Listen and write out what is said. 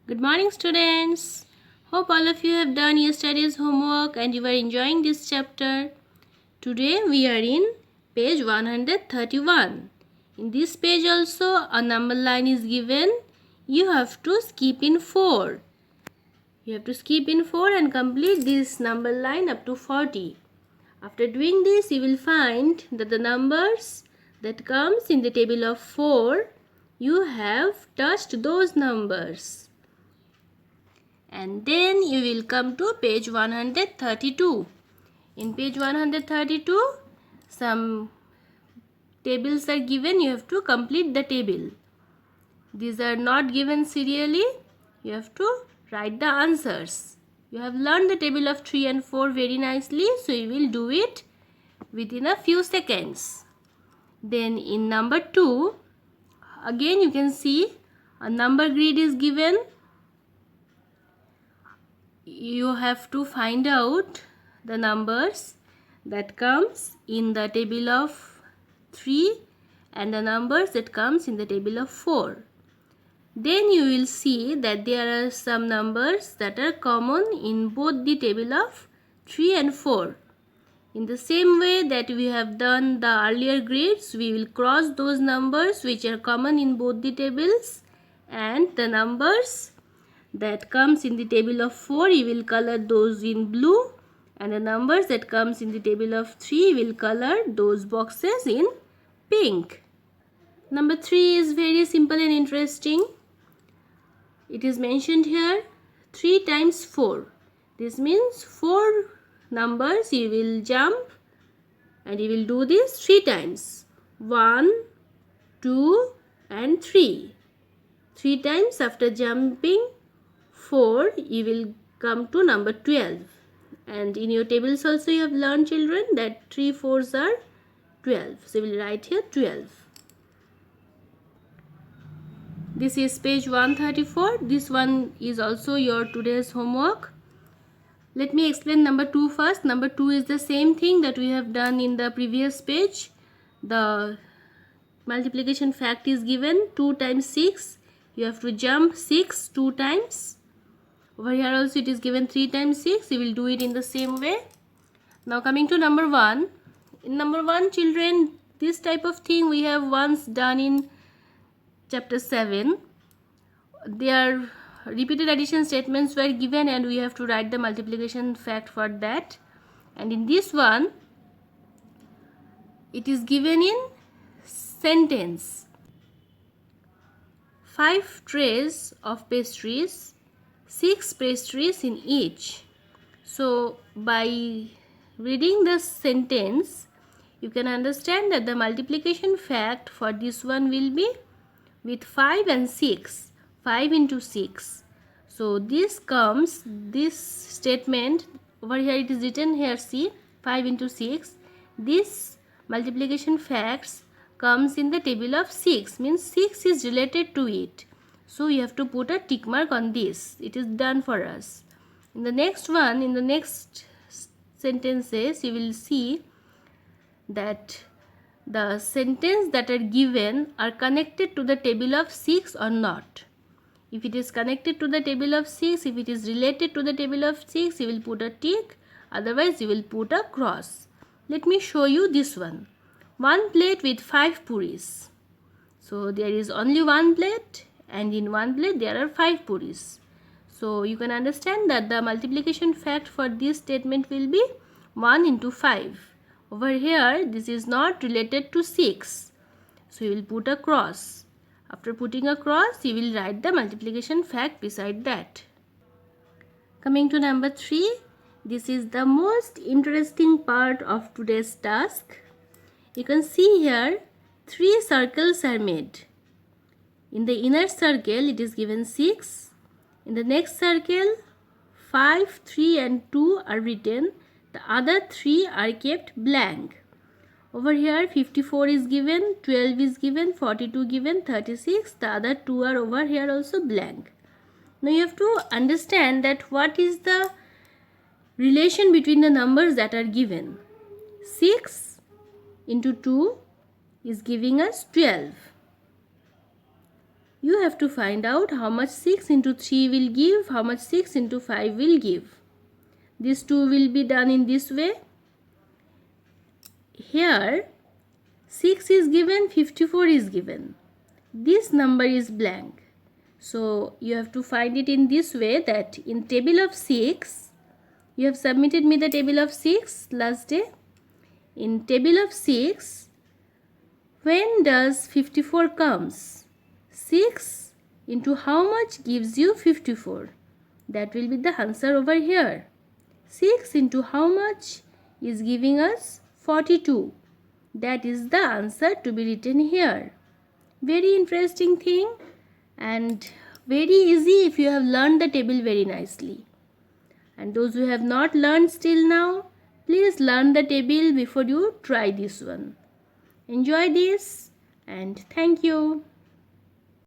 Good morning, students. Hope all of you have done yesterday's homework and you are enjoying this chapter. Today we are in page 131. In this page also a number line is given. You have to skip in 4. You have to skip in 4 and complete this number line up to 40. After doing this, you will find that the numbers that comes in the table of 4, you have touched those numbers. And then you will come to page 132. In page 132, some tables are given. You have to complete the table. These are not given serially. You have to write the answers. You have learned the table of 3 and 4 very nicely. So you will do it within a few seconds. Then in number 2, again you can see a number grid is given. You have to find out the numbers that comes in the table of 3 and the numbers that comes in the table of 4. Then you will see that there are some numbers that are common in both the table of 3 and 4. In the same way that we have done the earlier grids, we will cross those numbers which are common in both the tables, and the numbers that comes in the table of 4, you will color those in blue, and the numbers that comes in the table of 3 will color those boxes in pink. Number 3 is very simple and interesting. It is mentioned here 3 times 4. This means 4 numbers you will jump and you will do this 3 times. 1, 2 and 3. 3 times after jumping 4, you will come to number 12. And in your tables also you have learned, children, that 3 4s are 12. So we will write here 12. This is page 134. This one is also your today's homework. Let me explain number 2 first. Number 2 is the same thing that we have done in the previous page. The multiplication fact is given 2 times 6. You have to jump 6 2 times. Over here also it is given 3 times 6. You will do it in the same way. Now coming to number 1. In number 1, children, this type of thing we have once done in chapter 7. Their repeated addition statements were given and we have to write the multiplication fact for that. And in this one, it is given in sentence. 5 trays of pastries, 6 pastries in each. So by reading the sentence, you can understand that the multiplication fact for this one will be with 5 and 6. 5 into 6. So this statement over here, it is written here, see, 5 into 6. This multiplication facts comes in the table of 6, means 6 is related to it. So you have to put a tick mark on this. It is done for us. In the next one, in the next sentences, you will see that the sentence that are given are connected to the table of 6 or not. If it is connected to the table of 6, if it is related to the table of 6, you will put a tick, otherwise you will put a cross. Let me show you this one. 1 plate with 5 puris. So there is only 1 plate and in 1 plate there are 5 puris. So you can understand that the multiplication fact for this statement will be 1 into 5. Over here, this is not related to 6. So you will put a cross. After putting a cross, you will write the multiplication fact beside that. Coming to number 3, this is the most interesting part of today's task. You can see here 3 circles are made. In the inner circle, it is given 6. In the next circle, 5, 3 and 2 are written. The other 3 are kept blank. Over here 54 is given, 12 is given, 42 given, 36. The other 2 are over here also blank. Now you have to understand that what is the relation between the numbers that are given. 6 into 2 is giving us 12. You have to find out how much 6 into 3 will give, how much 6 into 5 will give. These two will be done in this way. Here 6 is given, 54 is given. This number is blank. So you have to find it in this way, that in table of 6, you have submitted me the table of 6 last day. In table of 6, when does 54 comes? 6 into how much gives you 54? That will be the answer over here. 6 into how much is giving us 42. That is the answer to be written here. Very interesting thing and very easy if you have learned the table very nicely. And those who have not learned still now, please learn the table before you try this one. Enjoy this and thank you.